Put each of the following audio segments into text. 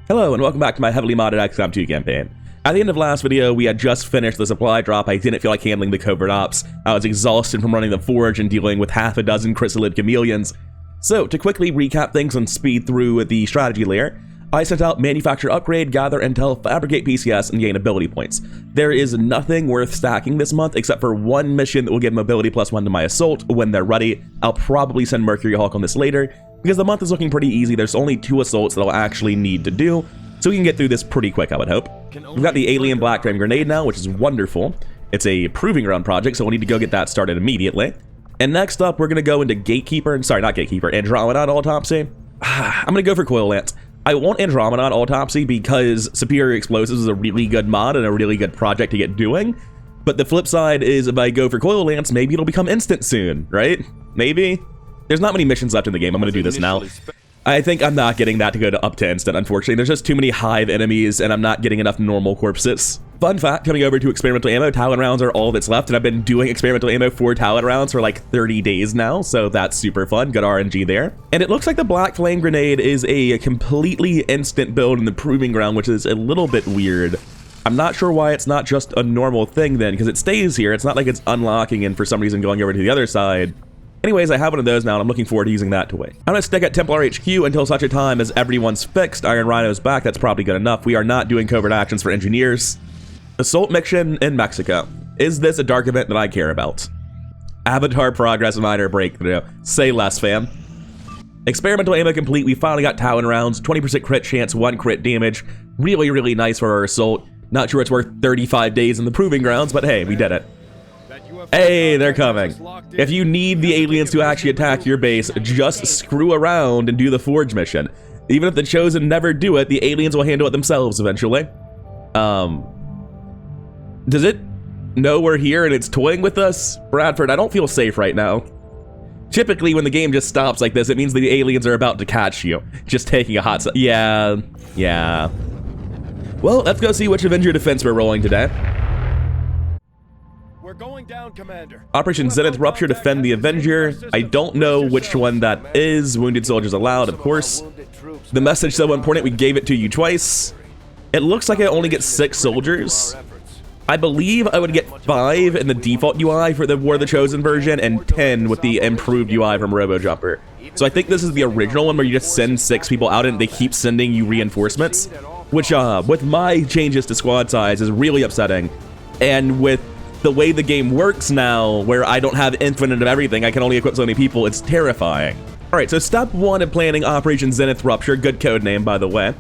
Hello and welcome back to my heavily modded XCOM 2 campaign. At the end of last video, we had just finished the supply drop. I didn't feel like handling the covert ops. I was exhausted from running the forge and dealing with half a dozen chrysalid chameleons. So, to quickly recap things and speed through the strategy layer, I sent out manufacture upgrade, gather intel, fabricate PCS, and gain ability points. There is nothing worth stacking this month except for one mission that will give mobility +1 to my assault when they're ready. I'll probably send Mercury Hawk on this later, because the month is looking pretty easy. There's only 2 assaults that I'll actually need to do, so we can get through this pretty quick, I would hope. We've got the alien black flame grenade now, which is wonderful. It's a proving ground project, so we'll need to go get that started immediately. And next up, we're going to go into Andromedon Autopsy. I'm going to go for Coil Lance. I want Andromedon Autopsy because Superior Explosives is a really good mod and a really good project to get doing. But the flip side is if I go for Coil Lance, maybe it'll become instant soon, right? Maybe? There's not many missions left in the game. I'm going to do this now. I think I'm not getting that to go to up to instant, unfortunately. There's just too many hive enemies, and I'm not getting enough normal corpses. Fun fact, coming over to experimental ammo, Talon rounds are all that's left, and I've been doing experimental ammo for Talon rounds for like 30 days now, so that's super fun. Good RNG there. And it looks like the Black Flame Grenade is a completely instant build in the Proving Ground, which is a little bit weird. I'm not sure why it's not just a normal thing then, because it stays here. It's not like it's unlocking and for some reason going over to the other side. Anyways, I have one of those now, and I'm looking forward to using that toy. I'm going to stick at Templar HQ until such a time as everyone's fixed. Iron Rhino's back. That's probably good enough. We are not doing covert actions for engineers. Assault mission in Mexico. Is this a dark event that I care about? Avatar progress minor breakthrough. Say less, fam. Experimental ammo complete. We finally got Talon rounds. 20% crit chance, 1 crit damage. Really, really nice for our assault. Not sure it's worth 35 days in the Proving Grounds, but hey, we did it. Hey, they're coming. If you need the aliens to actually attack your base, just screw around and do the Forge mission. Even if the Chosen never do it, the aliens will handle it themselves eventually. Does it know we're here and it's toying with us? Bradford, I don't feel safe right now. Typically, when the game just stops like this, it means the aliens are about to catch you. Just taking a hot second. Yeah. Well, let's go see which Avenger defense we're rolling today. We're going down, Commander. Operation Zenith Rupture, defend the Avenger. I don't know which one that is. Wounded soldiers allowed, of course. The message so important, we gave it to you twice. It looks like I only get 6 soldiers. I believe I would get 5 in the default UI for the War of the Chosen version and 10 with the improved UI from RoboJumper. So I think this is the original one where you just send 6 people out and they keep sending you reinforcements, which with my changes to squad size is really upsetting. And with the way the game works now, where I don't have infinite of everything, I can only equip so many people, it's terrifying. Alright, so step 1 in planning Operation Zenith Rupture, good code name by the way,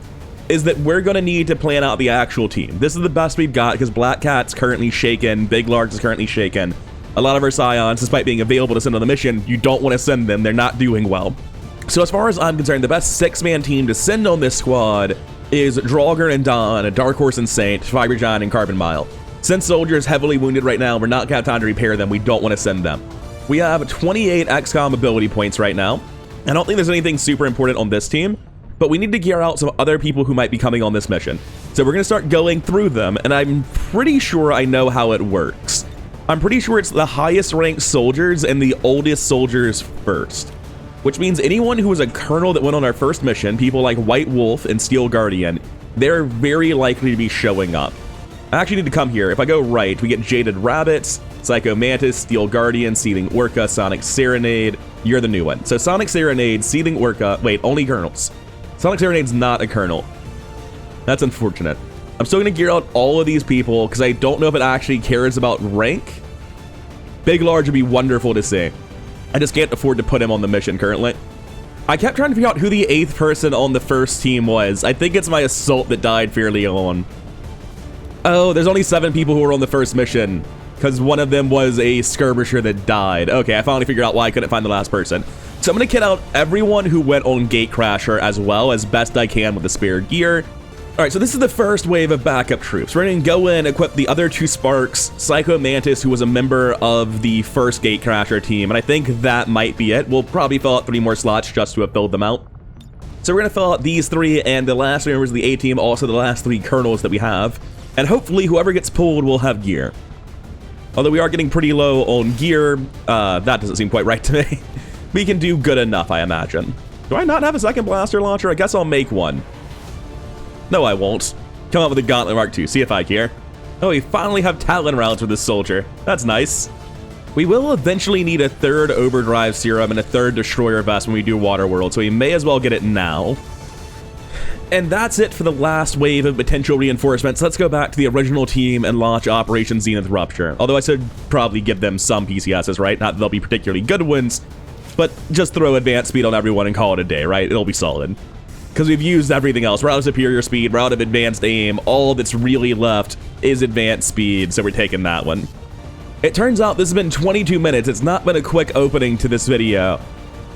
is that we're going to need to plan out the actual team. This is the best we've got because Black Cat's currently shaken, Big Large is currently shaken. A lot of our Scions, despite being available to send on the mission, you don't want to send them, they're not doing well. So as far as I'm concerned, the best 6-man team to send on this squad is Draugr and Dawn, Dark Horse and Saint, Fiber Giant, and Carbon Mile. Since soldiers heavily wounded right now, we're not going to have time to repair them. We don't want to send them. We have 28 XCOM ability points right now. I don't think there's anything super important on this team, but we need to gear out some other people who might be coming on this mission. So we're going to start going through them, and I'm pretty sure I know how it works. I'm pretty sure it's the highest ranked soldiers and the oldest soldiers first, which means anyone who was a colonel that went on our first mission, people like White Wolf and Steel Guardian, they're very likely to be showing up. I actually need to come here. If I go right, we get Jaded Rabbits, Psycho Mantis, Steel Guardian, Seething Orca, Sonic Serenade. You're the new one. So Sonic Serenade, Seething Orca, wait, only colonels. Sonic Serenade's not a colonel. That's unfortunate. I'm still gonna gear out all of these people because I don't know if it actually cares about rank. Big Large would be wonderful to see. I just can't afford to put him on the mission currently. I kept trying to figure out who the 8th person on the first team was. I think it's my assault that died fairly on. Oh, there's only 7 people who were on the first mission because one of them was a skirmisher that died. Okay, I finally figured out why I couldn't find the last person. So I'm going to kit out everyone who went on Gatecrasher as well as best I can with the spare gear. All right, so this is the first wave of backup troops. We're going to go in, equip the other 2 Sparks, Psycho Mantis, who was a member of the first Gatecrasher team, and I think that might be it. We'll probably fill out 3 more slots just to have filled them out. So we're going to fill out these 3 and the last 3 members of the A team, also the last 3 colonels that we have. And hopefully whoever gets pulled will have gear. Although we are getting pretty low on gear, that doesn't seem quite right to me. We can do good enough, I imagine. Do I not have a second blaster launcher? I guess I'll make one. No, I won't. Come up with a Gauntlet Mark II, see if I care. Oh, we finally have Talon rounds for this soldier. That's nice. We will eventually need a 3rd Overdrive Serum and a 3rd Destroyer Vest when we do Waterworld, so we may as well get it now. And that's it for the last wave of potential reinforcements. Let's go back to the original team and launch Operation Zenith Rupture. Although I should probably give them some PCSs, right? Not that they'll be particularly good ones, but just throw advanced speed on everyone and call it a day, right? It'll be solid. Because we've used everything else. Route of superior speed, route of advanced aim. All that's really left is advanced speed, so we're taking that one. It turns out this has been 22 minutes. It's not been a quick opening to this video.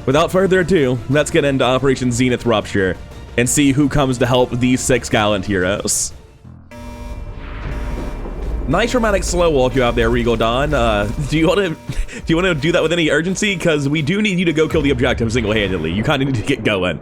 Without further ado, let's get into Operation Zenith Rupture and see who comes to help these 6 gallant heroes. Nice dramatic slow walk you out there, Regal Dawn. Do you want to do that with any urgency? Because we do need you to go kill the objective single-handedly. You kind of need to get going.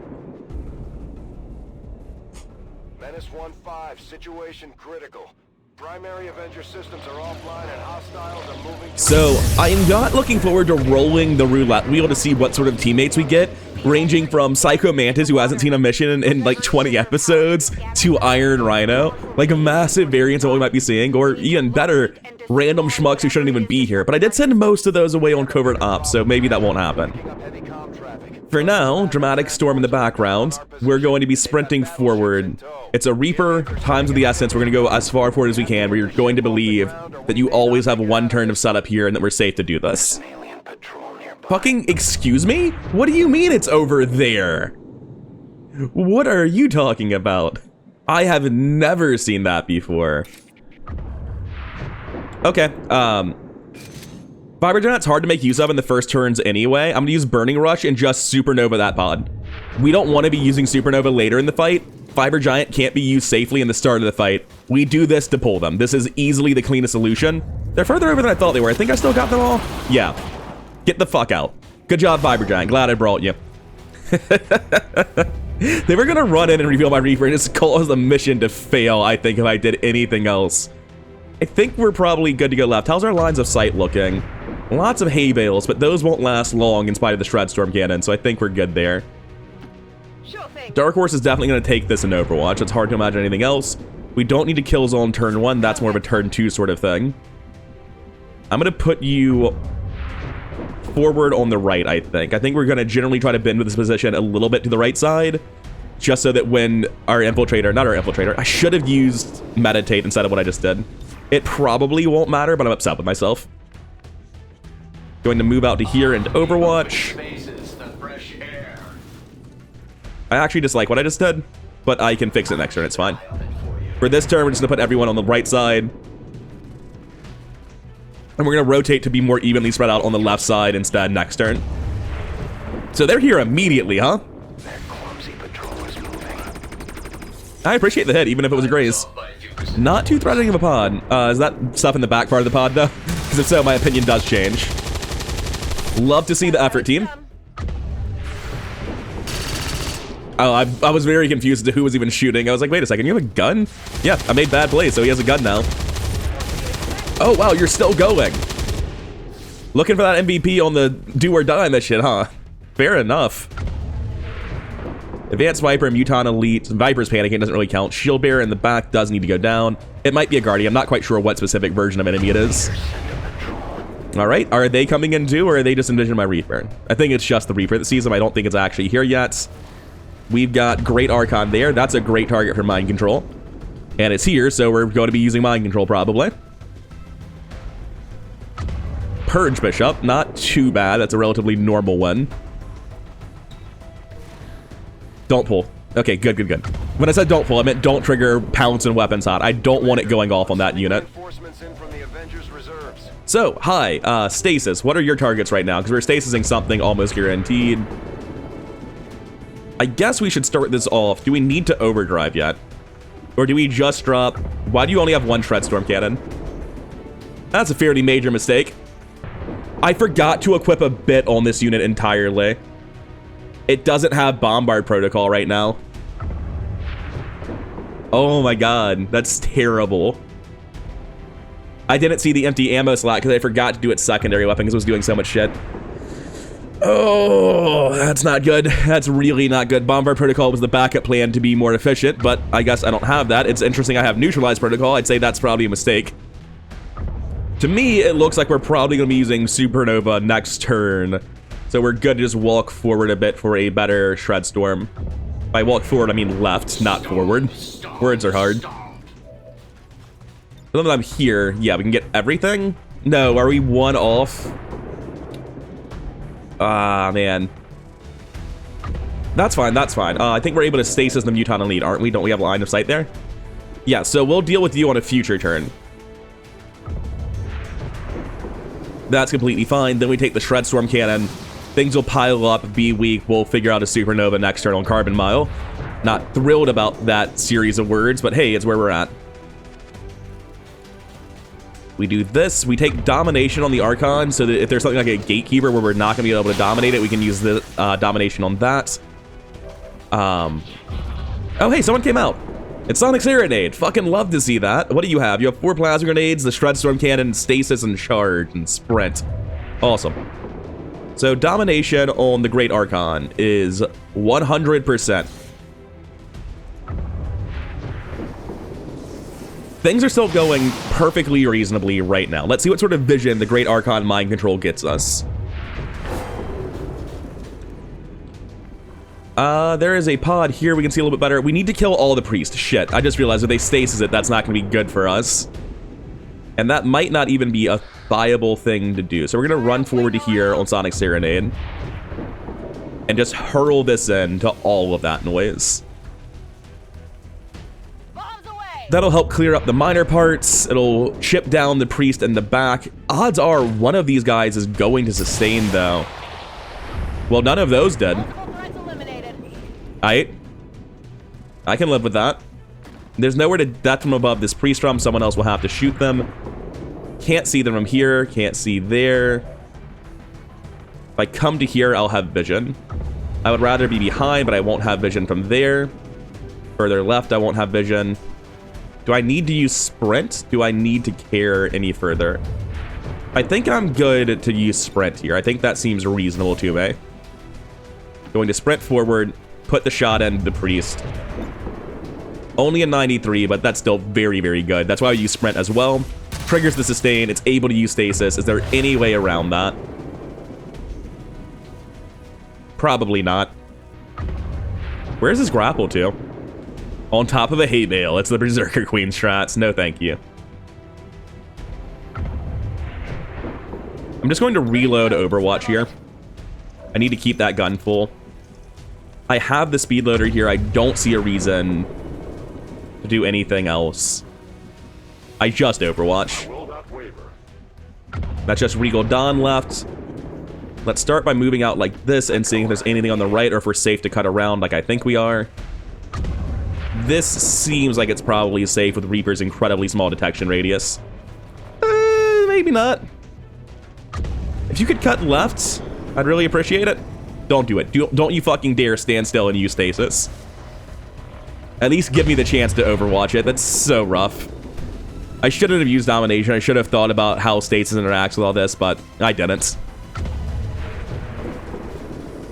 Menace 1-5, situation critical. Primary Avenger systems are offline and hostiles are moving. So I am not looking forward to rolling the roulette wheel to see what sort of teammates we get, ranging from Psycho Mantis, who hasn't seen a mission in like 20 episodes, to Iron Rhino, like a massive variance of what we might be seeing, or even better, random schmucks who shouldn't even be here. But I did send most of those away on covert ops, so maybe that won't happen. For now, dramatic storm in the background, we're going to be sprinting forward. It's a Reaper, times of the essence. We're going to go as far forward as we can. We're going to believe that you always have 1 turn of setup here and that we're safe to do this. Fucking excuse me? What do you mean it's over there? What are you talking about? I have never seen that before. Okay, Fiber Giant's hard to make use of in the first turns anyway. I'm gonna use Burning Rush and just Supernova that pod. We don't want to be using Supernova later in the fight. Fiber Giant can't be used safely in the start of the fight. We do this to pull them. This is easily the cleanest solution. They're further over than I thought they were. I think I still got them all. Yeah. Get the fuck out. Good job, Fiber Giant. Glad I brought you. They were gonna run in and reveal my Reaper and just cause the mission to fail, I think, if I did anything else. I think we're probably good to go left. How's our lines of sight looking? Lots of hay bales, but those won't last long in spite of the Shred Storm cannon, so I think we're good there. Sure thing. Dark Horse is definitely going to take this in Overwatch. It's hard to imagine anything else. We don't need to kill zone turn 1. That's more of a turn 2 sort of thing. I'm going to put you forward on the right, I think. I think we're going to generally try to bend with this position a little bit to the right side, just so that when our Infiltrator, not our Infiltrator, I should have used Meditate instead of what I just did. It probably won't matter, but I'm upset with myself. Going to move out to here and Overwatch. I actually dislike what I just did, but I can fix it next turn, it's fine. For this turn, we're just gonna put everyone on the right side. And we're gonna rotate to be more evenly spread out on the left side instead next turn. So they're here immediately, huh? I appreciate the hit, even if it was a graze. Not too threatening of a pod. Is that stuff in the back part of the pod, though? Because if so, my opinion does change. Love to see the effort, team. Oh, I was very confused as to who was even shooting. I was like, wait a second, you have a gun? Yeah, I made bad plays, so he has a gun now. Oh, wow, you're still going. Looking for that MVP on the do or die mission, huh? Fair enough. Advanced Viper, Muton Elite. Viper's panicking, doesn't really count. Shield Bearer in the back does need to go down. It might be a Guardian. I'm not quite sure what specific version of enemy it is. Alright, are they coming in too, or are they just envisioning my Reaper? I think it's just the Reaper that sees them. I don't think it's actually here yet. We've got Great Archon there. That's a great target for Mind Control. And it's here, so we're going to be using Mind Control probably. Purge Bishop, not too bad. That's a relatively normal one. Don't pull. Okay, good, good, good. When I said don't pull, I meant don't trigger Pounce and Weapons Hot. I don't want it going off on that unit. So, hi, Stasis. What are your targets right now? Because we're stasising something almost guaranteed. I guess we should start this off. Do we need to overdrive yet? Or do we just drop... Why do you only have one Shred Storm cannon? That's a fairly major mistake. I forgot to equip a bit on this unit entirely. It doesn't have Bombard Protocol right now. Oh my god, that's terrible. I didn't see the empty ammo slot because I forgot to do its secondary weapon because it was doing so much shit. Oh, that's not good. That's really not good. Bombard Protocol was the backup plan to be more efficient, but I guess I don't have that. It's interesting I have Neutralized Protocol. I'd say that's probably a mistake. To me, it looks like we're probably going to be using Supernova next turn. So we're good to just walk forward a bit for a better Shred Storm. By walk forward, I mean left, not forward. Words are hard. Now that I'm here, yeah, we can get everything? No, are we one off? Ah, man. That's fine, that's fine. I think we're able to stasis the Muton Elite, aren't we? Don't we have line of sight there? Yeah, so we'll deal with you on a future turn. That's completely fine. Then we take the Shred Storm Cannon. Things will pile up, be weak. We'll figure out a Supernova next turn on Carbon Mile. Not thrilled about that series of words, but hey, it's where we're at. We do this. We take Domination on the Archon, so that if there's something like a Gatekeeper where we're not going to be able to dominate it, we can use the Domination on that. Oh, hey, someone came out. It's Sonic Serenade. Fucking love to see that. What do you have? You have 4 Plasma Grenades, the Shred Storm Cannon, Stasis, and Charge, and Sprint. Awesome. So Domination on the Great Archon is 100%. Things are still going perfectly reasonably right now. Let's see what sort of vision the Great Archon Mind Control gets us. There is a pod here we can see a little bit better. We need to kill all the priests. Shit, I just realized if they stasis it, that's not going to be good for us. And that might not even be a viable thing to do. So we're going to run forward to here on Sonic Serenade. And just hurl this into all of that noise. That'll help clear up the minor parts. It'll chip down the priest in the back. Odds are one of these guys is going to sustain, though. Well, none of those did. I can live with that. There's nowhere to death from above this priest from. Someone else will have to shoot them. Can't see them from here. Can't see there. If I come to here, I'll have vision. I would rather be behind, but I won't have vision from there. Further left, I won't have vision. Do I need to use sprint? Do I need to care any further? I think I'm good to use sprint here. I think that seems reasonable to me. Going to sprint forward, put the shot into the priest. Only a 93, but that's still very, very good. That's why I use sprint as well. Triggers the sustain. It's able to use stasis. Is there any way around that? Probably not. Where's this grapple to? On top of a hay bale. It's the Berserker Queen strats. No, thank you. I'm just going to reload Overwatch here. I need to keep that gun full. I have the speed loader here. I don't see a reason to do anything else. I just Overwatch. That's just Regal Dawn left. Let's start by moving out like this and seeing if there's anything on the right or if we're safe to cut around like I think we are. This seems like it's probably safe with Reaper's incredibly small detection radius. Maybe not. If you could cut left, I'd really appreciate it. Don't do it. Don't you fucking dare stand still and use stasis. At least give me the chance to Overwatch it. That's so rough. I shouldn't have used Domination. I should have thought about how stasis interacts with all this, but I didn't.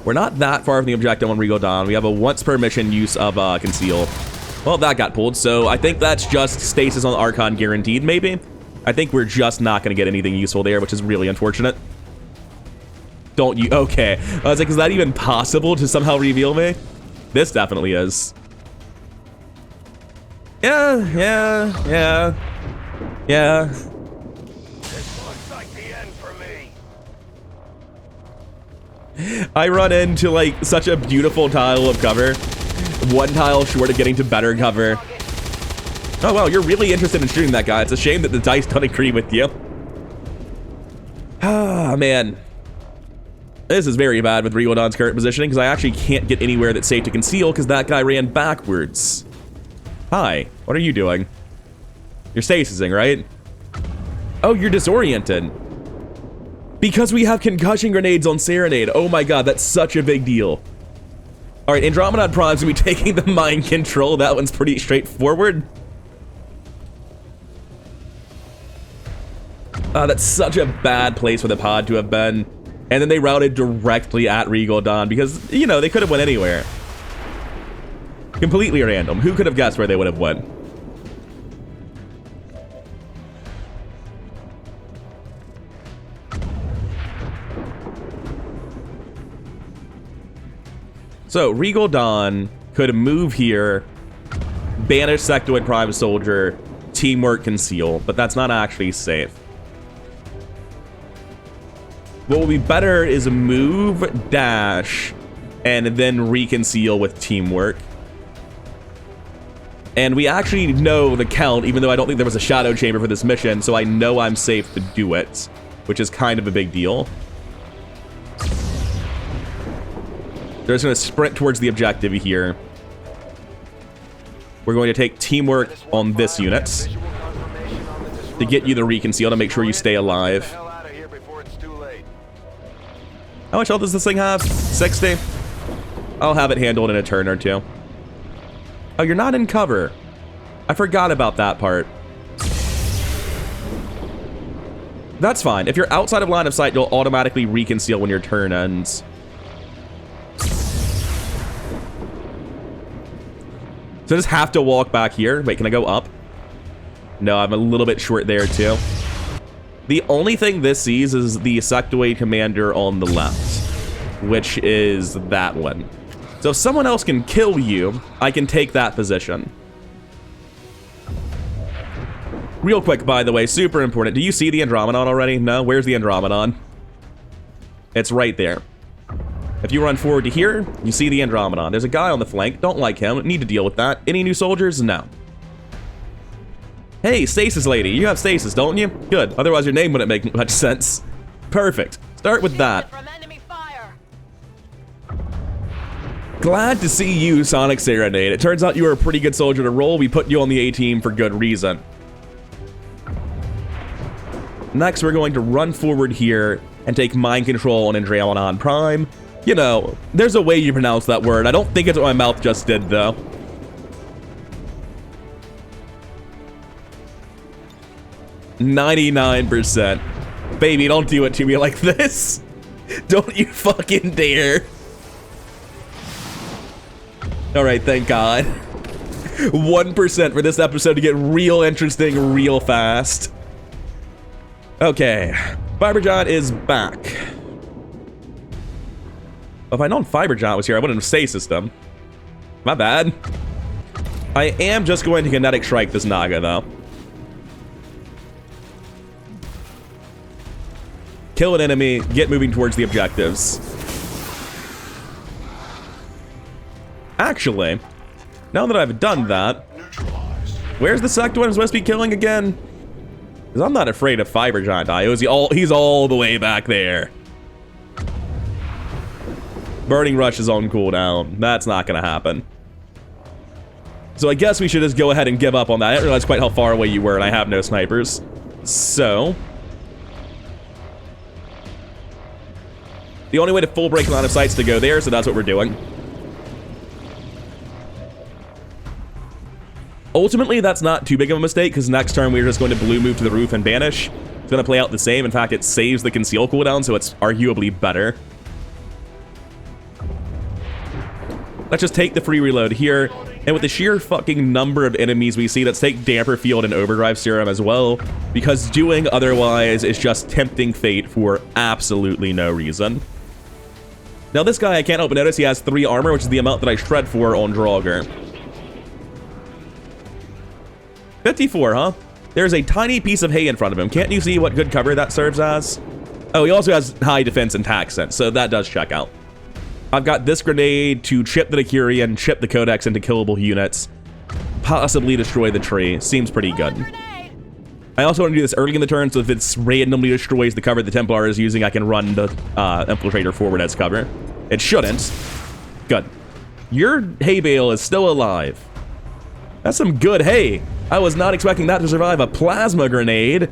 We're not that far from the objective on Regal Dawn. We have a once per mission use of Conceal. Well, that got pulled, so I think that's just stasis on the Archon guaranteed, maybe. I think we're just not going to get anything useful there, which is really unfortunate. Don't you? Okay. I was like, is that even possible to somehow reveal me? This definitely is. Yeah. This looks like the end for me. I run into, like, such a beautiful tile of cover. One tile short of getting to better cover. Oh, wow, you're really interested in shooting that guy. It's a shame that the dice don't agree with you. Ah, man. This is very bad with Regal Dawn's current positioning because I actually can't get anywhere that's safe to conceal because that guy ran backwards. Hi, what are you doing? You're stasising, right? Oh, you're disoriented. Because we have concussion grenades on Serenade. Oh my god, that's such a big deal. Alright, Andromedon Prime's gonna be taking the mind control. That one's pretty straightforward. That's such a bad place for the pod to have been. And then they routed directly at Regal Dawn because, you know, they could have went anywhere. Completely random. Who could have guessed where they would have went? So, Regal Dawn could move here, banish Sectoid Prime Soldier, teamwork conceal, but that's not actually safe. What will be better is move, dash, and then reconceal with teamwork. And we actually know the count, even though I don't think there was a shadow chamber for this mission, so I know I'm safe to do it, which is kind of a big deal. They're just going to sprint towards the objective here. We're going to take teamwork on this unit to get you the reconceal to make sure you stay alive. How much health does this thing have? 60? I'll have it handled in a turn or two. Oh, you're not in cover. I forgot about that part. That's fine. If you're outside of line of sight, you'll automatically reconceal when your turn ends. So I just have to walk back here. Wait, can I go up? No, I'm a little bit short there too. The only thing this sees is the sectoid commander on the left, which is that one. So if someone else can kill you, I can take that position. Real quick, by the way, super important. Do you see the Andromedon already? No? Where's the Andromedon? It's right there. If you run forward to here, you see the Andromedon. There's a guy on the flank. Don't like him. Need to deal with that. Any new soldiers? No. Hey, stasis lady. You have stasis, don't you? Good. Otherwise, your name wouldn't make much sense. Perfect. Start with that. Glad to see you, Sonic Serenade. It turns out you were a pretty good soldier to roll. We put you on the A-team for good reason. Next, we're going to run forward here and take mind control on Andromedon Prime. You know, there's a way you pronounce that word. I don't think it's what my mouth just did, though. %. Baby, don't do it to me like this. Don't you fucking dare. Alright, thank God. 1% for this episode to get real interesting real fast. Okay. Fibergiant is back. If I'd known Fibergiant was here, I wouldn't have stasis them. My bad. I am just going to kinetic strike this Naga, though. Kill an enemy, get moving towards the objectives. Actually, now that I've done that, where's the sectoid I'm supposed to be killing again? Because I'm not afraid of Fibergiant IO. He's all the way back there. Burning Rush is on cooldown. That's not going to happen. So I guess we should just go ahead and give up on that. I didn't realize quite how far away you were, and I have no snipers. So the only way to full break line of sight is to go there, so that's what we're doing. Ultimately, that's not too big of a mistake, because next turn we're just going to blue move to the roof and banish. It's going to play out the same. In fact, it saves the conceal cooldown, so it's arguably better. Let's just take the free reload here. And with the sheer fucking number of enemies we see, let's take Damper Field and Overdrive Serum as well, because doing otherwise is just tempting fate for absolutely no reason. Now this guy, I can't help but notice he has 3 armor, which is the amount that I shred for on Draugr. 54, huh? There's a tiny piece of hay in front of him. Can't you see what good cover that serves as? Oh, he also has high defense and tax sense, so that does check out. I've got this grenade to chip the Decurion, chip the Codex into killable units, possibly destroy the tree. Seems pretty good. I also want to do this early in the turn, so if it randomly destroys the cover the Templar is using, I can run the Infiltrator forward as cover. It shouldn't. Good. Your hay bale is still alive. That's some good hay. I was not expecting that to survive a plasma grenade.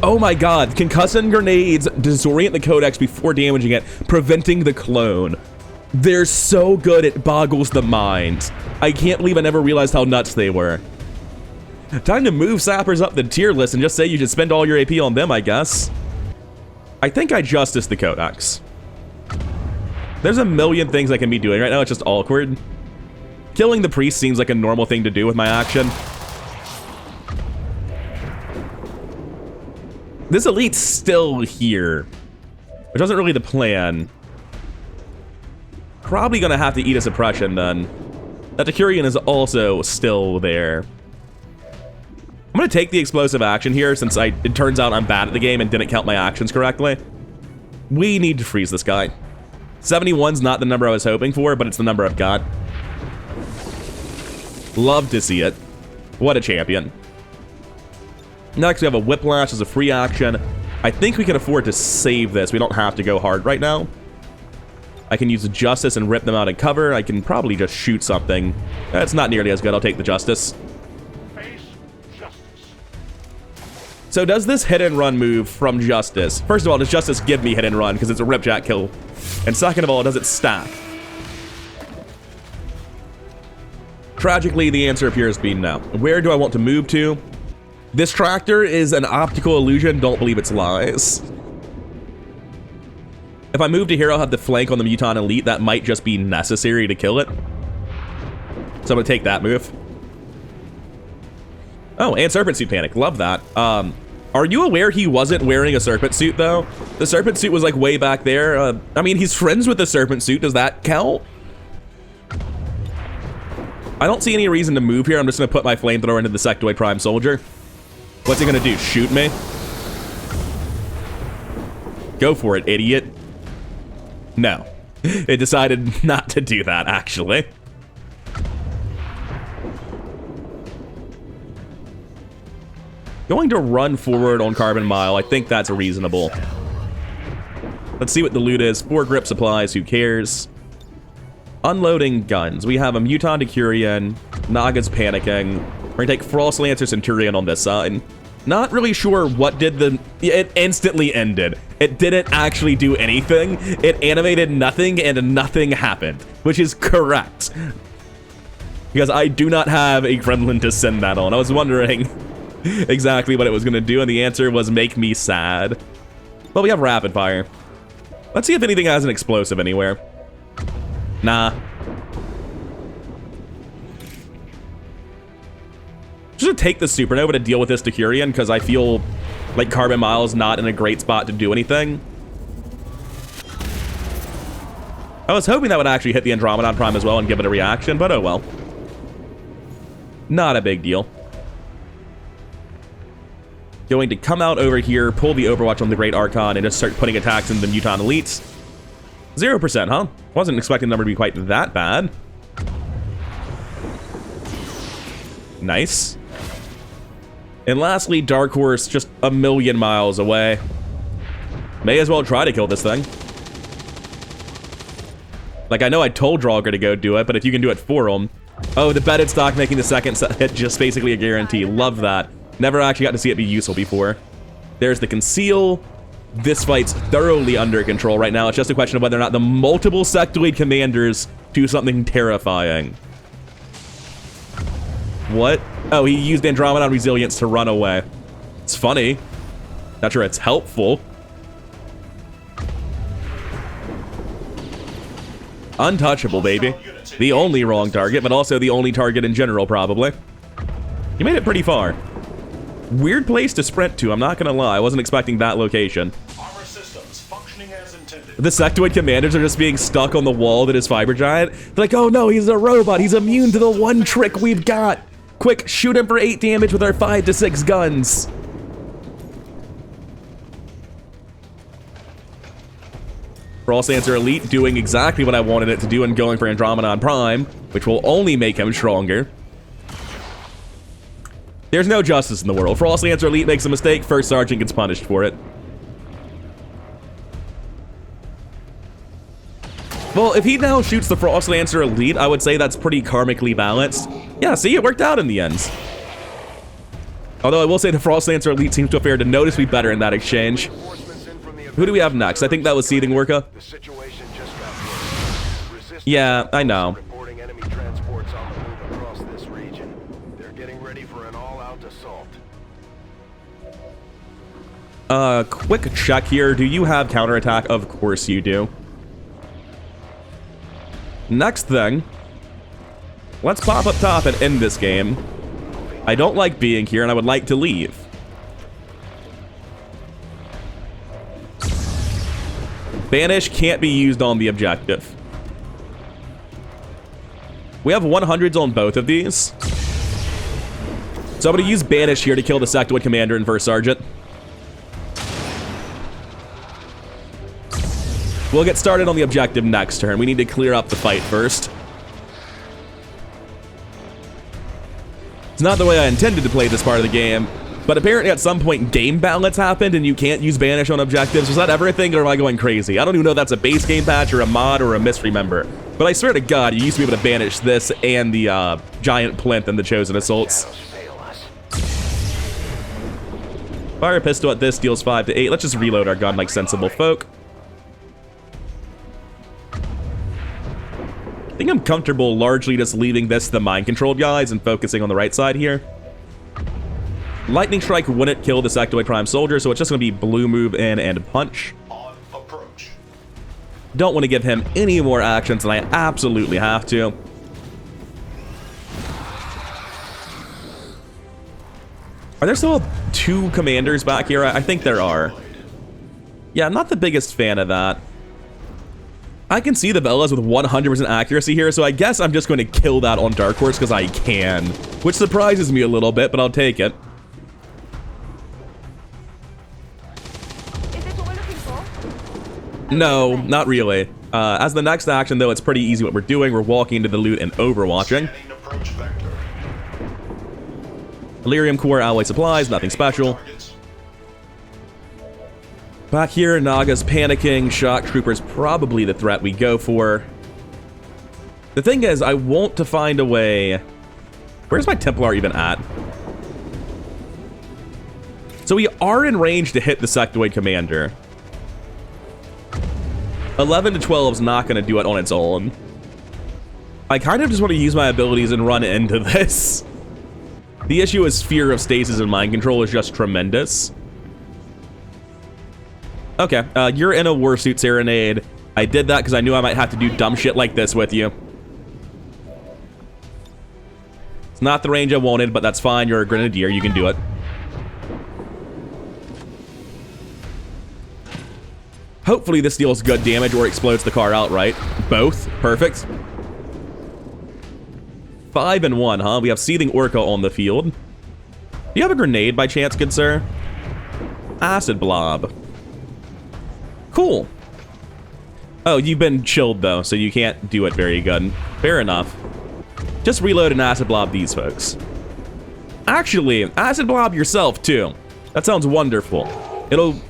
Oh my god, concussing grenades disorient the Codex before damaging it, preventing the clone. They're so good it boggles the mind. I can't believe I never realized how nuts they were. Time to move sappers up the tier list and just say you should spend all your AP on them, I guess. I think I justice the Codex. There's a million things I can be doing right now. It's just awkward. Killing the priest seems like a normal thing to do with my action. This elite's still here, which wasn't really the plan. Probably gonna have to eat a suppression then. That Decurion is also still there. I'm gonna take the explosive action here since it turns out I'm bad at the game and didn't count my actions correctly. We need to freeze this guy. 71's not the number I was hoping for, but it's the number I've got. Love to see it. What a champion. Next, we have a Whiplash as a free action. I think we can afford to save this. We don't have to go hard right now. I can use the Justice and rip them out in cover. I can probably just shoot something. That's not nearly as good. I'll take the Justice. So does this hit and run move from Justice? First of all, does Justice give me hit and run because it's a ripjack kill? And second of all, does it stack? Tragically, the answer appears to be no. Where do I want to move to? This tractor is an optical illusion. Don't believe its lies. If I move to here, I'll have the flank on the Muton Elite. That might just be necessary to kill it. So I'm going to take that move. Oh, and Serpent Suit Panic. Love that. Are you aware he wasn't wearing a Serpent Suit, though? The Serpent Suit was, like, way back there. I mean, he's friends with the Serpent Suit. Does that count? I don't see any reason to move here. I'm just going to put my Flamethrower into the Sectoid Prime Soldier. What's he going to do? Shoot me? Go for it, idiot. No. It decided not to do that, actually. Going to run forward on Carbon Mile, I think that's reasonable. Let's see what the loot is. 4 grip supplies, who cares? Unloading guns. We have a Muton Decurion. Naga's panicking. We're gonna take Frost Lancer Centurion on this side. Not really sure what did the... It instantly ended. It didn't actually do anything. It animated nothing and nothing happened, which is correct. Because I do not have a Gremlin to send that on. I was wondering exactly what it was gonna do, and the answer was make me sad. Well, we have Rapid Fire. Let's see if anything has an explosive anywhere. Nah. Just gonna take the Supernova to deal with this Decurion, because I feel like Carbon Mile is not in a great spot to do anything. I was hoping that would actually hit the Andromedon Prime as well and give it a reaction, but oh well. Not a big deal. Going to come out over here, pull the Overwatch on the Great Archon, and just start putting attacks into the Muton Elites. 0%, huh? Wasn't expecting the number to be quite that bad. Nice. And lastly, Dark Horse, just a million miles away. May as well try to kill this thing. Like, I know I told Draugr to go do it, but if you can do it for him. Oh, the bedded stock making the second hit just basically a guarantee. Love that. Never actually got to see it be useful before. There's the Conceal. This fight's thoroughly under control right now. It's just a question of whether or not the multiple Sectoid commanders do something terrifying. What? Oh, he used Andromedon Resilience to run away. It's funny. Not sure it's helpful. Untouchable, baby. The only wrong target, but also the only target in general, probably. You made it pretty far. Weird place to sprint to, I'm not gonna lie. I wasn't expecting that location. Armor systems functioning as intended. The Sectoid commanders are just being stuck on the wall that is Fiber Giant. They're like, oh no, he's a robot. He's immune to the one trick we've got. Quick, shoot him for 8 damage with our 5 to 6 guns. Frost Lancer Elite doing exactly what I wanted it to do and going for Andromedon Prime, which will only make him stronger. There's no justice in the world. Frost Lancer Elite makes a mistake, First Sergeant gets punished for it. Well, if he now shoots the Frost Lancer Elite, I would say that's pretty karmically balanced. Yeah, see, it worked out in the end. Although I will say the Frost Lancer Elite seems to have fared to noticeably better in that exchange. Who do we have next? I think that was Seething Worka. Yeah, I know. Quick check here. Do you have counterattack? Of course you do. Next thing, let's pop up top and end this game. I don't like being here, and I would like to leave. Banish can't be used on the objective. We have 100s on both of these. So I'm going to use Banish here to kill the Sectoid Commander and First Sergeant. We'll get started on the objective next turn. We need to clear up the fight first. It's not the way I intended to play this part of the game, but apparently at some point game balance happened and you can't use Banish on objectives. Was that everything, or am I going crazy? I don't even know if that's a base game patch or a mod or a misremember. But I swear to God, you used to be able to banish this and the Giant Plinth and the Chosen Assaults. Fire a pistol at this, deals 5 to 8. Let's just reload our gun like sensible folk. I think I'm comfortable largely just leaving this to the mind-controlled guys and focusing on the right side here. Lightning Strike wouldn't kill the Sectoid Prime Soldier, so it's just going to be blue move in and punch. On approach. Don't want to give him any more actions than I absolutely have to. Are there still 2 commanders back here? I think there are. Yeah, I'm not the biggest fan of that. I can see the Velas with 100% accuracy here, so I guess I'm just going to kill that on Dark Horse because I can. Which surprises me a little bit, but I'll take it. Is this what we're looking for? No, not really. As the next action, though, it's pretty easy what we're doing. We're walking into the loot and overwatching. Scanning approach vector. Elerium Core alloy supplies, nothing special. Targets. Back here, Naga's panicking. Shock Trooper's probably the threat we go for. The thing is, I want to find a way... Where's my Templar even at? So we are in range to hit the Sectoid Commander. 11 to 12 is not going to do it on its own. I kind of just want to use my abilities and run into this. The issue is Fear of Stasis and Mind Control is just tremendous. Okay, you're in a Warsuit Serenade. I did that because I knew I might have to do dumb shit like this with you. It's not the range I wanted, but that's fine. You're a Grenadier. You can do it. Hopefully this deals good damage or explodes the car outright. Both. Perfect. 5 and 1, huh? We have Seething Orca on the field. Do you have a grenade by chance, good sir? Acid Blob. Cool. Oh, you've been chilled, though, so you can't do it very good. Fair enough. Just reload and Acid Blob these folks. Actually, Acid Blob yourself, too. That sounds wonderful.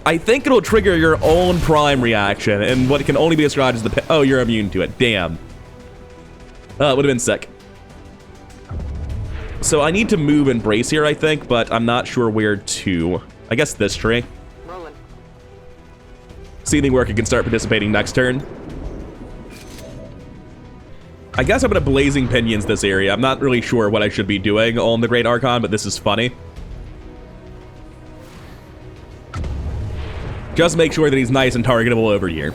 I think it'll trigger your own prime reaction, and what can only be described as the... Oh, you're immune to it. Damn. It would have been sick. So I need to move and brace here, I think, but I'm not sure where to. I guess this tree. Rolling. Seething Orca can start participating next turn. I guess I'm going to Blazing Pinions this area. I'm not really sure what I should be doing on the Great Archon, but this is funny. Just make sure that he's nice and targetable over here.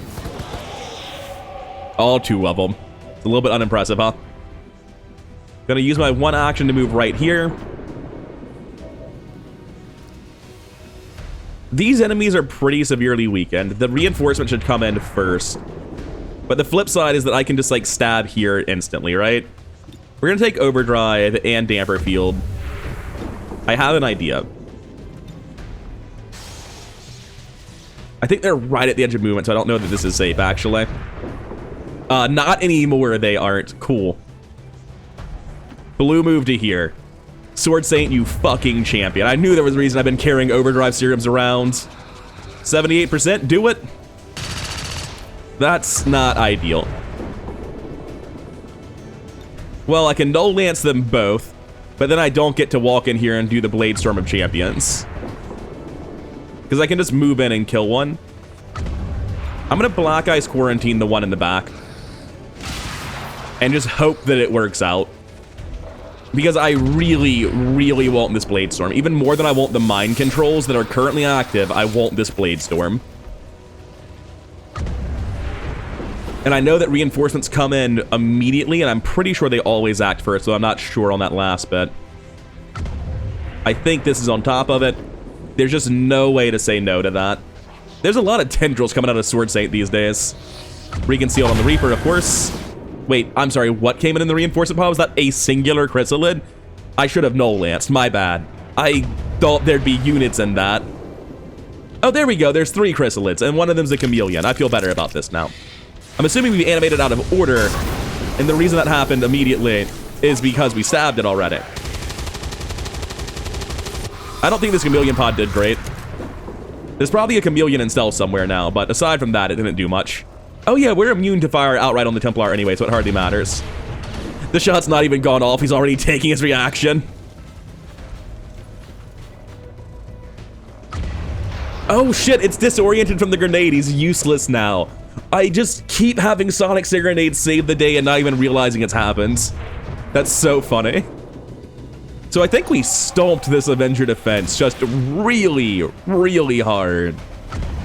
All 2 of them. It's a little bit unimpressive, huh? Gonna use my 1 action to move right here. These enemies are pretty severely weakened. The reinforcement should come in first. But the flip side is that I can just, like, stab here instantly, right? We're gonna take Overdrive and Damper Field. I have an idea. I think they're right at the edge of movement, so I don't know that this is safe, actually. Not anymore, they aren't. Cool. Blue move to here. Sword Saint, you fucking champion. I knew there was a reason I've been carrying Overdrive serums around. 78%, do it. That's not ideal. Well, I can No Lance them both, but then I don't get to walk in here and do the Blade Storm of Champions. Because I can just move in and kill one. I'm going to Black Ice Quarantine the one in the back. And just hope that it works out. Because I really, really want this Blade Storm. Even more than I want the mind controls that are currently active, I want this Blade Storm. And I know that reinforcements come in immediately, and I'm pretty sure they always act first, so I'm not sure on that last bit. I think this is on top of it. There's just no way to say no to that. There's a lot of tendrils coming out of Sword Saint these days. Reconcealed on the Reaper, of course. Wait, I'm sorry, what came in the reinforcement pod? Was that a singular chrysalid? I should have null-lanced, my bad. I thought there'd be units in that. Oh, there we go, there's 3 chrysalids, and one of them's a chameleon. I feel better about this now. I'm assuming we animated out of order, and the reason that happened immediately is because we stabbed it already. I don't think this chameleon pod did great. There's probably a chameleon in stealth somewhere now, but aside from that, it didn't do much. Oh yeah, we're immune to fire outright on the Templar anyway, so it hardly matters. The shot's not even gone off, he's already taking his reaction. Oh shit, it's disoriented from the grenade, he's useless now. I just keep having Sonic Grenade save the day and not even realizing it's happened. That's so funny. So I think we stomped this Avenger defense just really, really hard.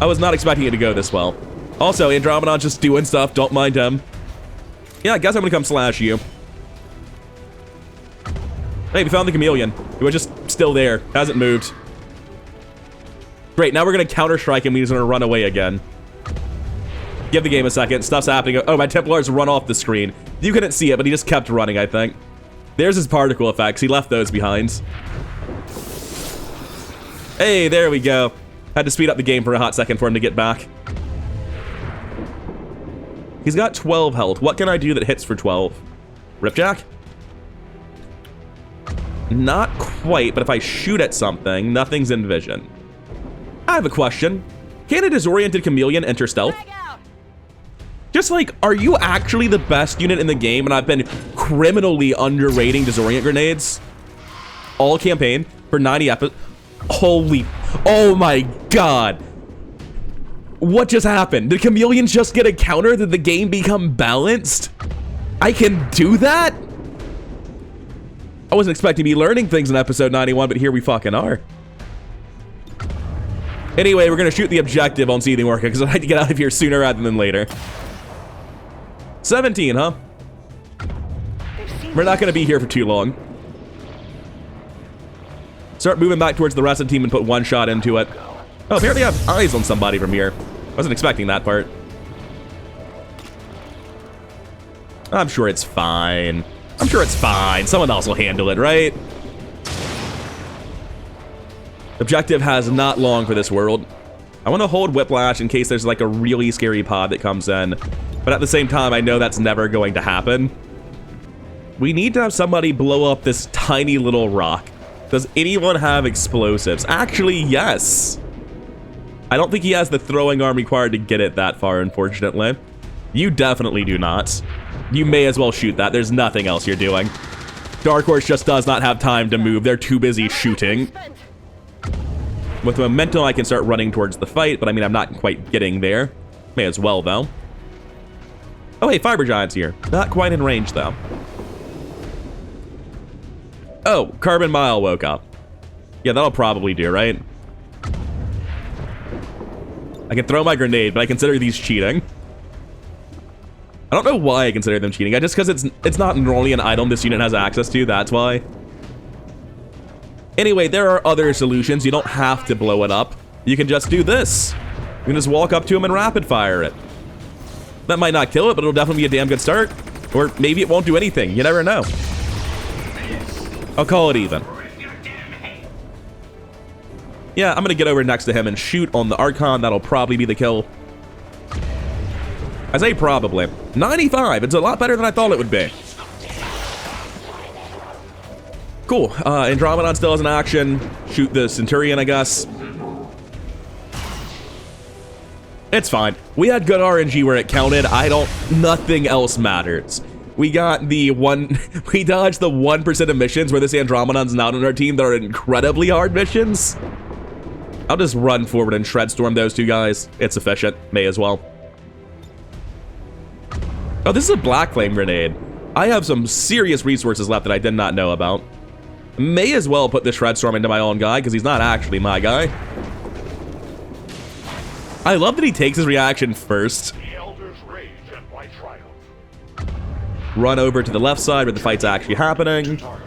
I was not expecting it to go this well. Also, Andromedon's just doing stuff, don't mind him. Yeah, I guess I'm gonna come slash you. Hey, we found the chameleon. He was just still there, hasn't moved. Great, now we're gonna counter-strike him, he's gonna run away again. Give the game a second, stuff's happening. Oh, my Templar's run off the screen. You couldn't see it, but he just kept running, I think. There's his particle effects, he left those behind. Hey, there we go. Had to speed up the game for a hot second for him to get back. He's got 12 health. What can I do that hits for 12? Ripjack? Not quite, but if I shoot at something, nothing's in vision. I have a question. Can a disoriented chameleon enter stealth? Just like, are you actually the best unit in the game and I've been criminally underrating disorient grenades? All campaign for 90 episodes. Holy, oh my god. What just happened? Did chameleons just get a counter? Did the game become balanced? I can do that? I wasn't expecting to be learning things in episode 91, but here we fucking are. Anyway, we're gonna shoot the objective on Seething Orca because I had to get out of here sooner rather than later. 17, huh? We're not gonna be here for too long. Start moving back towards the rest of the team and put one shot into it. Oh, apparently I have eyes on somebody from here. Wasn't expecting that part. I'm sure it's fine. I'm sure it's fine. Someone else will handle it, right? Objective has not long for this world. I want to hold Whiplash in case there's like a really scary pod that comes in. But at the same time, I know that's never going to happen. We need to have somebody blow up this tiny little rock. Does anyone have explosives? Actually, yes. I don't think he has the throwing arm required to get it that far, unfortunately. You definitely do not. You may as well shoot that. There's nothing else you're doing. Dark Horse just does not have time to move. They're too busy shooting. With momentum, I can start running towards the fight, but I mean, I'm not quite getting there. May as well, though. Oh, hey, Fiber Giant's here. Not quite in range, though. Oh, Carbon Mile woke up. Yeah, that'll probably do, right? I can throw my grenade, but I consider these cheating. I don't know why I consider them cheating. Just because it's not normally an item this unit has access to, that's why. Anyway, there are other solutions. You don't have to blow it up. You can just do this. You can just walk up to him and rapid fire it. That might not kill it, but it'll definitely be a damn good start. Or maybe it won't do anything. You never know. I'll call it even. Yeah, I'm gonna get over next to him and shoot on the Archon. That'll probably be the kill. I say probably. 95, it's a lot better than I thought it would be. Cool, Andromedon still has an action. Shoot the Centurion, I guess. It's fine. We had good RNG where it counted. Nothing else matters. We got the we dodged the 1% of missions where this Andromedon's not on our team that are incredibly hard missions. I'll just run forward and shred storm those two guys. It's efficient, may as well. Oh, this is a Black Flame grenade. I have some serious resources left that I did not know about. May as well put the Shred Storm into my own guy, because he's not actually my guy. I love that he takes his reaction first. The Elders rage at my triumph. Run over to the left side where the fight's actually happening. Target.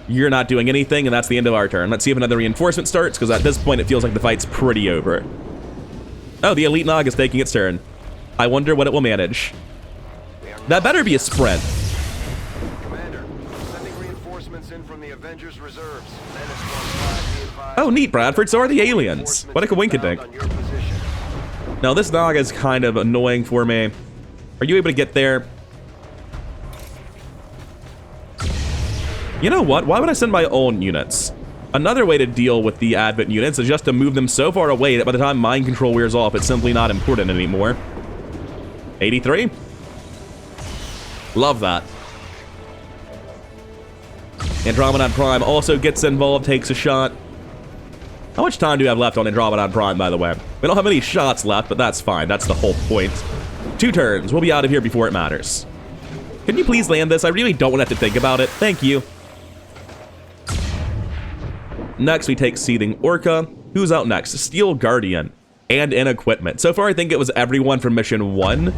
You're not doing anything, and that's the end of our turn. Let's see if another reinforcement starts, because at this point it feels like the fight's pretty over. Oh, the Elite Nog is taking its turn. I wonder what it will manage. That better be a sprint. Commander, sending reinforcements in from the Avengers reserves. Menace 1-5, be advised. Oh, neat, Bradford. So are the aliens. What a coinkydink. On your position. Now, this Nog is kind of annoying for me. Are you able to get there? You know what? Why would I send my own units? Another way to deal with the Advent units is just to move them so far away that by the time mind control wears off, it's simply not important anymore. 83? Love that. Andromedon Prime also gets involved, takes a shot. How much time do we have left on Andromedon Prime, by the way? We don't have any shots left, but that's fine. That's the whole point. 2 turns. We'll be out of here before it matters. Can you please land this? I really don't want to have to think about it. Thank you. Next, we take Seething Orca. Who's out next? Steel Guardian. And in equipment. So far, I think it was everyone from Mission 1.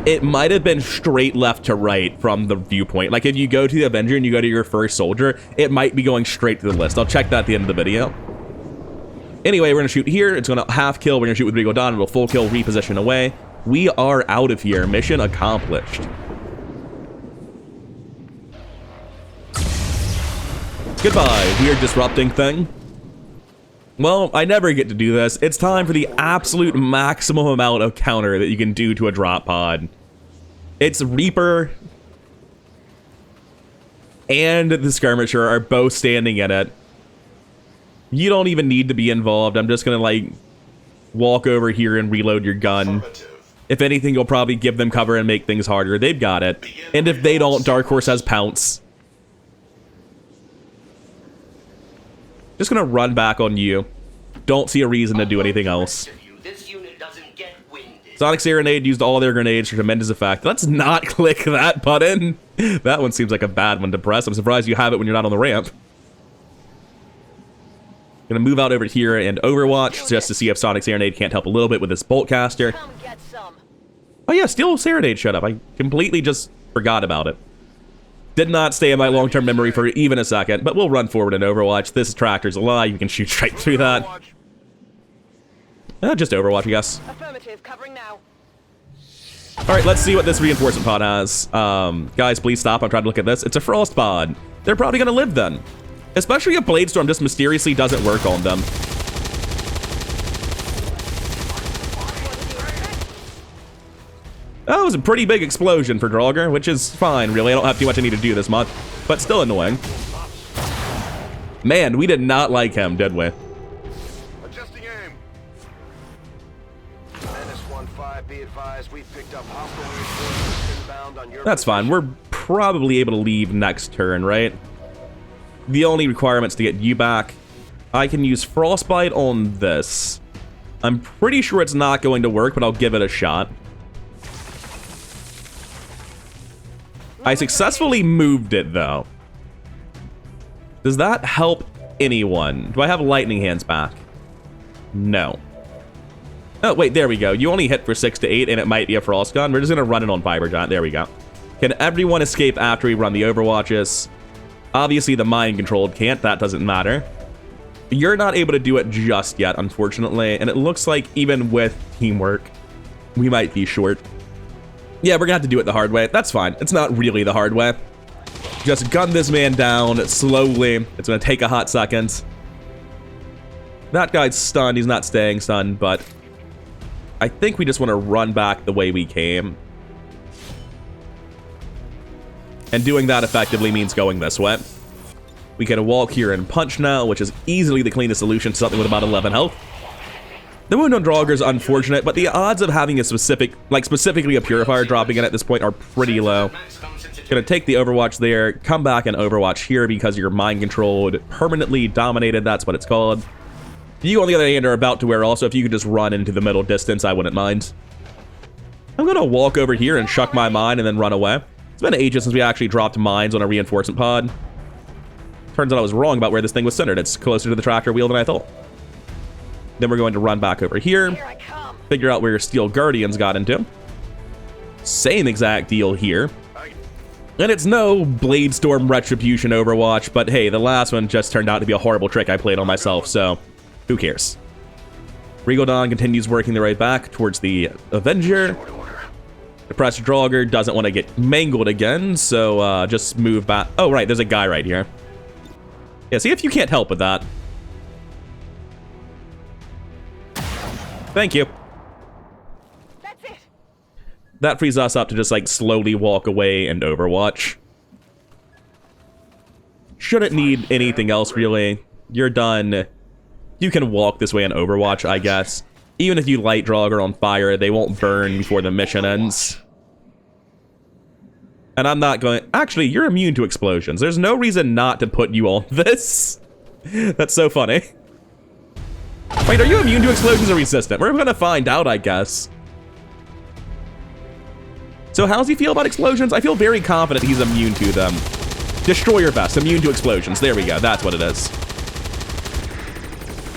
It might have been straight left to right from the viewpoint. Like, if you go to the Avenger and you go to your first soldier, it might be going straight to the list. I'll check that at the end of the video. Anyway, we're going to shoot here. It's going to half kill. We're going to shoot with Regal Dawn. It'll full kill, reposition away. We are out of here. Mission accomplished. Goodbye, weird disrupting thing. Well, I never get to do this. It's time for the absolute maximum amount of counter that you can do to a drop pod. It's Reaper and the Skirmisher are both standing in it. You don't even need to be involved. I'm just gonna, like, walk over here and reload your gun. If anything, you'll probably give them cover and make things harder. They've got it. And if they don't, Dark Horse has Pounce. Just gonna run back on you. Don't see a reason to do anything else. Sonic Serenade used all their grenades for tremendous effect. Let's not click that button. That one seems like a bad one to press. I'm surprised you have it when you're not on the ramp. Gonna move out over here and Overwatch just to see if Sonic Serenade can't help a little bit with this Bolt Caster. Oh yeah, Steel Serenade shut up. I completely just forgot about it. Did not stay in my long-term memory for even a second, but we'll run forward in Overwatch. This tractor's a lie. You can shoot straight through that. Just Overwatch, I guess. Affirmative, covering now. Alright, let's see what this reinforcement pod has. Guys, please stop. I'm trying to look at this. It's a Frost pod. They're probably gonna live then. Especially if Bladestorm just mysteriously doesn't work on them. That was a pretty big explosion for Draugr, which is fine, really. I don't have too much I need to do this month, but still annoying. Man, we did not like him, did we? Adjusting aim. Menace 1-5, be advised, we picked up hostile reinforcements inbound on your That's fine. We're probably able to leave next turn, right? The only requirement's to get you back. I can use Frostbite on this. I'm pretty sure it's not going to work, but I'll give it a shot. I successfully moved it, though. Does that help anyone? Do I have Lightning Hands back? No. Oh, wait, there we go. You only hit for 6 to 8, and it might be a Frost Gun. We're just going to run it on Fiber Giant. There we go. Can everyone escape after we run the Overwatches? Obviously, the Mind Controlled can't. That doesn't matter. You're not able to do it just yet, unfortunately, and it looks like even with teamwork, we might be short. Yeah, we're gonna have to do it the hard way. That's fine. It's not really the hard way. Just gun this man down slowly. It's gonna take a hot second. That guy's stunned. He's not staying stunned, but I think we just want to run back the way we came. And doing that effectively means going this way. We can walk here and punch now, which is easily the cleanest solution to something with about 11 health. The wound on Draugr is unfortunate, but the odds of having a specifically a Purifier dropping in at this point are pretty low. Gonna take the Overwatch there, come back and Overwatch here because you're mind controlled, permanently dominated, that's what it's called. You, on the other hand, are about to wear also. If you could just run into the middle distance, I wouldn't mind. I'm gonna walk over here and shuck my mind and then run away. It's been ages since we actually dropped mines on a reinforcement pod. Turns out I was wrong about where this thing was centered. It's closer to the tractor wheel than I thought. Then we're going to run back over here, figure out where Steel Guardians got into. Same exact deal here. And it's no Bladestorm Retribution Overwatch, but hey, the last one just turned out to be a horrible trick I played on myself, so who cares? Regal Dawn continues working their way back towards the Avenger. Depressed Draugr doesn't want to get mangled again, so just move back. Oh, right, there's a guy right here. Yeah, see if you can't help with that. Thank you. That's it. That frees us up to just, like, slowly walk away and Overwatch. Shouldn't need anything else, really. You're done. You can walk this way in Overwatch, I guess. Even if you light Draugr on fire, they won't burn before the mission ends. And I'm not going... Actually, you're immune to explosions. There's no reason not to put you on this. That's so funny. Wait, are you immune to explosions or resistant? We're gonna find out, I guess. So how does he feel about explosions? I feel very confident he's immune to them. Destroyer Vest, immune to explosions. There we go, that's what it is.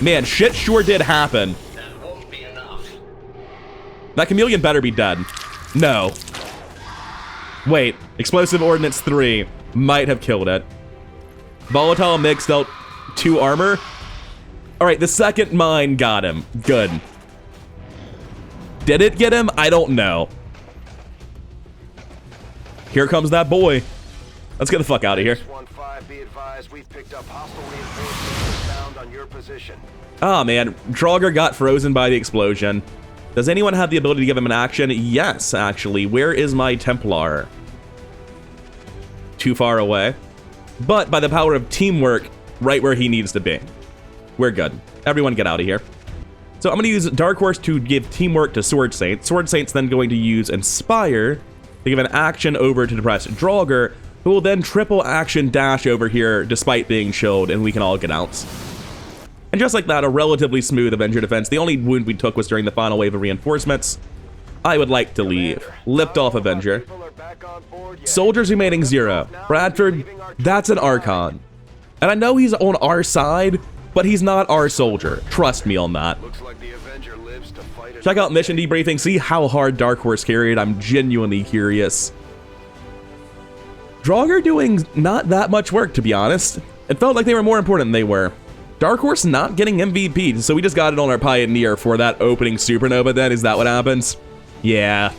Man, shit sure did happen. That won't be enough. That chameleon better be dead. No. Wait, Explosive Ordnance 3 might have killed it. Volatile Mix dealt 2 armor. Alright, the second mine got him. Good. Did it get him? I don't know. Here comes that boy. Let's get the fuck out of here. 15, be advised, we've picked up hostile reinforcements found on your position. Ah, man. Draugr got frozen by the explosion. Does anyone have the ability to give him an action? Yes, actually. Where is my Templar? Too far away. But by the power of teamwork, right where he needs to be. We're good. Everyone get out of here. So I'm going to use Dark Horse to give teamwork to Sword Saint. Sword Saint's then going to use Inspire to give an action over to Depressed Draugr, who will then triple action dash over here despite being chilled, and we can all get out. And just like that, a relatively smooth Avenger defense. The only wound we took was during the final wave of reinforcements. I would like to leave. Lift off Avenger. Soldiers remaining 0. Bradford, that's an Archon. And I know he's on our side, but he's not our soldier. Trust me on that. Looks like the Avenger lives to fight. Check out mission debriefing. See how hard Dark Horse carried. I'm genuinely curious. Draugr doing not that much work, to be honest. It felt like they were more important than they were. Dark Horse not getting MVP, so we just got it on our Pioneer for that opening supernova then. Is that what happens? Yeah,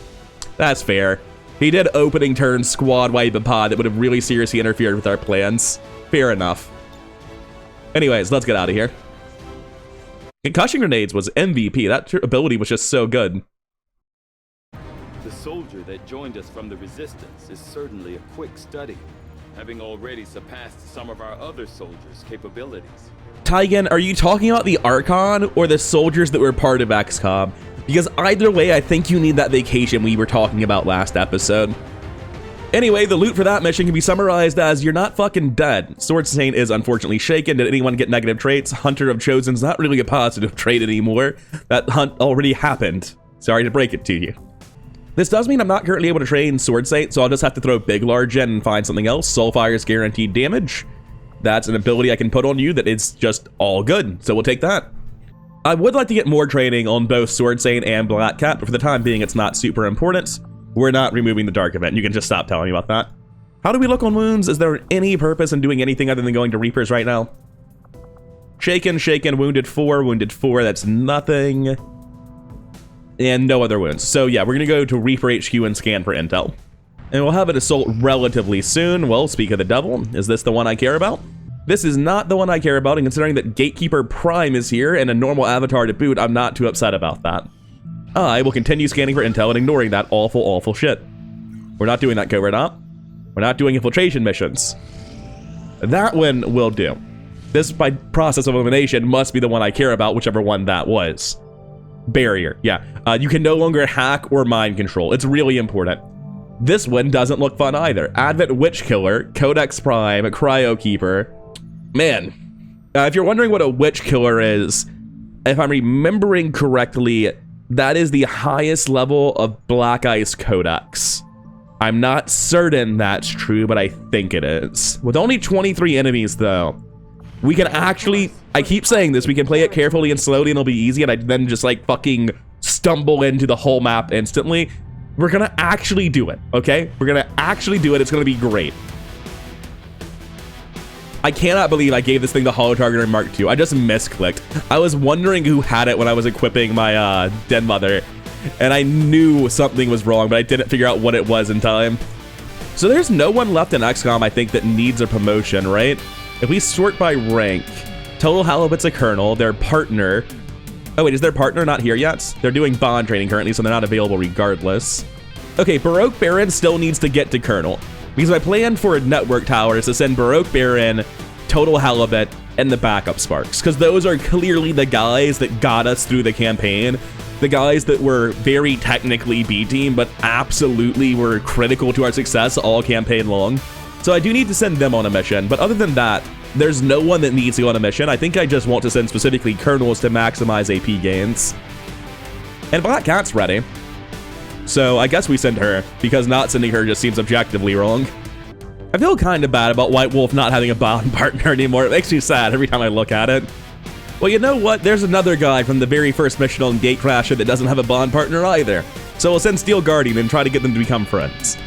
that's fair. He did opening turn squad wipe a pod that would have really seriously interfered with our plans. Fair enough. Anyways, let's get out of here. Concussion Grenades was MVP. That ability was just so good. The soldier that joined us from the Resistance is certainly a quick study, having already surpassed some of our other soldiers' capabilities. Tygan, are you talking about the Archon or the soldiers that were part of XCOM? Because either way, I think you need that vacation we were talking about last episode. Anyway, the loot for that mission can be summarized as you're not fucking dead. Sword Saint is unfortunately shaken. Did anyone get negative traits? Hunter of Chosen's not really a positive trait anymore. That hunt already happened. Sorry to break it to you. This does mean I'm not currently able to train Sword Saint, so I'll just have to throw Big Large in and find something else. Soulfire's guaranteed damage. That's an ability I can put on you that is just all good, so we'll take that. I would like to get more training on both Sword Saint and Black Cat, but for the time being, it's not super important. We're not removing the Dark Event. You can just stop telling me about that. How do we look on wounds? Is there any purpose in doing anything other than going to Reapers right now? Shaken, wounded 4, that's nothing. And no other wounds. So yeah, we're gonna go to Reaper HQ and scan for intel. And we'll have an assault relatively soon. Well, speak of the devil, is this the one I care about? This is not the one I care about, and considering that Gatekeeper Prime is here and a normal avatar to boot, I'm not too upset about that. I will continue scanning for intel and ignoring that awful, awful shit. We're not doing that Covert op. We're not doing infiltration missions. That one will do. This, by process of elimination, must be the one I care about, whichever one that was. Barrier, yeah. You can no longer hack or mind control. It's really important. This one doesn't look fun either. Advent Witch Killer, Codex Prime, Cryo Keeper. Man, if you're wondering what a Witch Killer is, if I'm remembering correctly, that is the highest level of Black Ice Codex. I'm not certain that's true, but I think it is. With only 23 enemies, though, we can actually, I keep saying this, we can play it carefully and slowly and it'll be easy, and I then just like fucking stumble into the whole map instantly. We're gonna actually do it, okay? We're gonna actually do it. It's gonna be great. I cannot believe I gave this thing the Hollow Targeter Mark II. I just misclicked. I was wondering who had it when I was equipping my Den Mother, and I knew something was wrong, but I didn't figure out what it was in time. So there's no one left in XCOM, I think, that needs a promotion, right? If we sort by rank, Total Halibut's a Colonel, their partner... Oh wait, is their partner not here yet? They're doing bond training currently, so they're not available regardless. Okay, Baroque Baron still needs to get to Colonel, because my plan for a network tower is to send Baroque Baron, Total Halibut, and the backup Sparks, because those are clearly the guys that got us through the campaign, the guys that were very technically B-team, but absolutely were critical to our success all campaign long. So I do need to send them on a mission, but other than that, there's no one that needs to go on a mission. I think I just want to send specifically Colonels to maximize AP gains. And Black Cat's ready. So I guess we send her, because not sending her just seems objectively wrong. I feel kind of bad about White Wolf not having a bond partner anymore. It makes me sad every time I look at it. Well, you know what? There's another guy from the very first mission on Gatecrasher that doesn't have a bond partner either. So we'll send Steel Guardian and try to get them to become friends.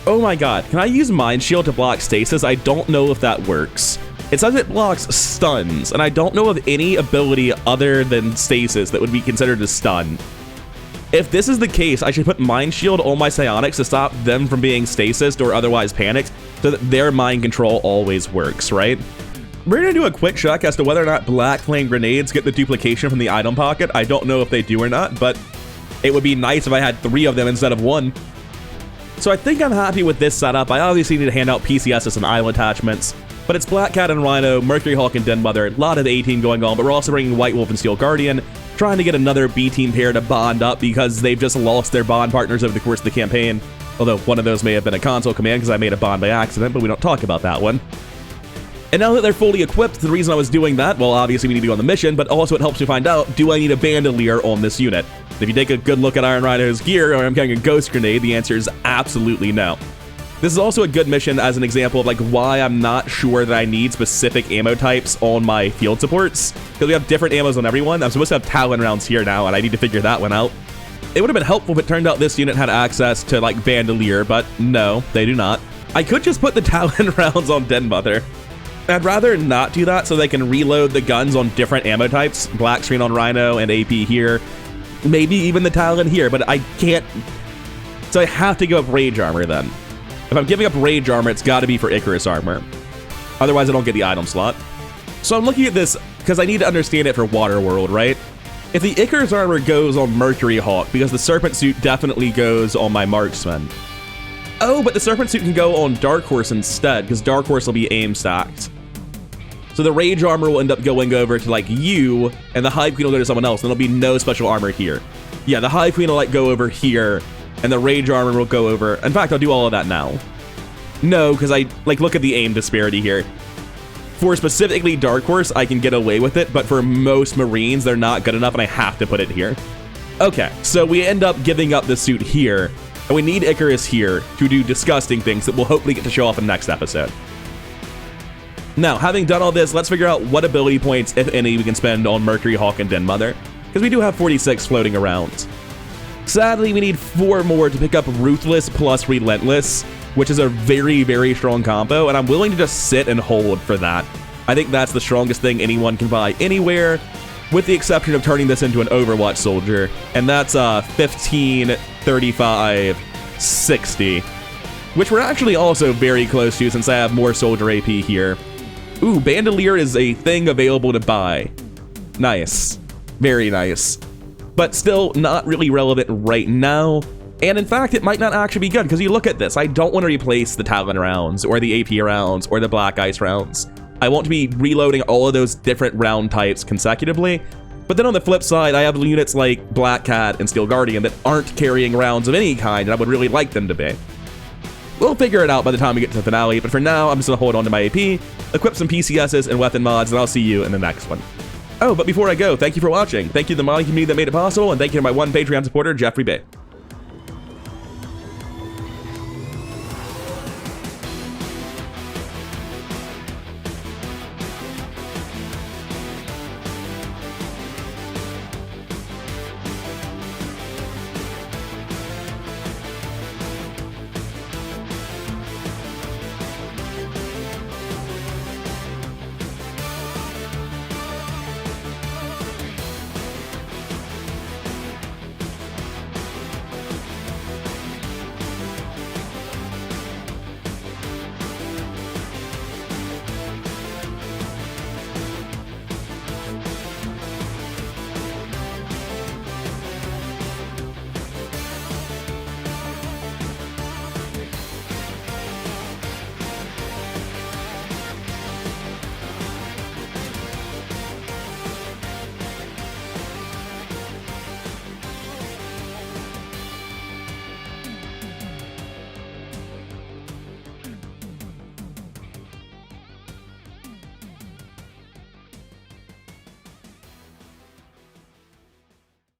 Oh my god, can I use Mind Shield to block stasis? I don't know if that works. It says it blocks stuns, and I don't know of any ability other than stasis that would be considered a stun. If this is the case, I should put Mind Shield on my psionics to stop them from being stasised or otherwise panicked, so that their mind control always works, right? We're gonna do a quick check as to whether or not Black Flame Grenades get the duplication from the item pocket. I don't know if they do or not, but it would be nice if I had 3 of them instead of 1. So I think I'm happy with this setup. I obviously need to hand out PCSs and idle attachments, but it's Black Cat and Rhino, Mercury Hawk and Den Mother, a lot of A-Team going on, but we're also bringing White Wolf and Steel Guardian, trying to get another B-Team pair to bond up because they've just lost their bond partners over the course of the campaign. Although one of those may have been a console command because I made a bond by accident, but we don't talk about that one. And now that they're fully equipped, the reason I was doing that, well, obviously we need to go on the mission, but also it helps me find out, do I need a Bandolier on this unit? If you take a good look at Iron Rhino's gear, or I'm getting a Ghost Grenade, the answer is absolutely no. This is also a good mission as an example of like why I'm not sure that I need specific ammo types on my field supports, because we have different ammos on everyone. I'm supposed to have Talon rounds here now, and I need to figure that one out. It would have been helpful if it turned out this unit had access to like Bandolier, but no, they do not. I could just put the Talon rounds on Den Mother. I'd rather not do that so they can reload the guns on different ammo types. Black screen on Rhino and AP here. Maybe even the Talon here, but I can't. So I have to give up Rage Armor then. If I'm giving up Rage Armor, it's got to be for Icarus Armor. Otherwise, I don't get the item slot. So I'm looking at this because I need to understand it for Waterworld, right? If the Icarus Armor goes on Mercury Hawk, because the Serpent Suit definitely goes on my Marksman. Oh, but the Serpent Suit can go on Dark Horse instead, because Dark Horse will be aim stacked. So the Rage Armor will end up going over to like you, and the Hive Queen will go to someone else, and there'll be no special armor here. Yeah, the Hive Queen will like go over here, and the Rage Armor will go over. In fact, I'll do all of that now. No, because I like look at the aim disparity here. For specifically Dark Horse, I can get away with it, but for most Marines, they're not good enough, and I have to put it here. Okay, so we end up giving up the suit here, and we need Icarus here to do disgusting things that we'll hopefully get to show off in the next episode. Now, having done all this, let's figure out what ability points, if any, we can spend on Mercury Hawk and Den Mother, because we do have 46 floating around. Sadly, we need 4 more to pick up Ruthless plus Relentless, which is a very, very strong combo, and I'm willing to just sit and hold for that. I think that's the strongest thing anyone can buy anywhere, with the exception of turning this into an Overwatch soldier, and that's 15, 35, 60, which we're actually also very close to since I have more soldier AP here. Ooh, Bandolier is a thing available to buy. Nice. Very nice. But still not really relevant right now. And in fact, it might not actually be good, because you look at this. I don't want to replace the Talon rounds, or the AP rounds, or the Black Ice rounds. I want to be reloading all of those different round types consecutively. But then on the flip side, I have units like Black Cat and Steel Guardian that aren't carrying rounds of any kind, and I would really like them to be. We'll figure it out by the time we get to the finale, but for now, I'm just going to hold on to my AP, equip some PCSs and weapon mods, and I'll see you in the next one. Oh, but before I go, thank you for watching. Thank you to the modding community that made it possible, and thank you to my one Patreon supporter, Jeffrey Bay.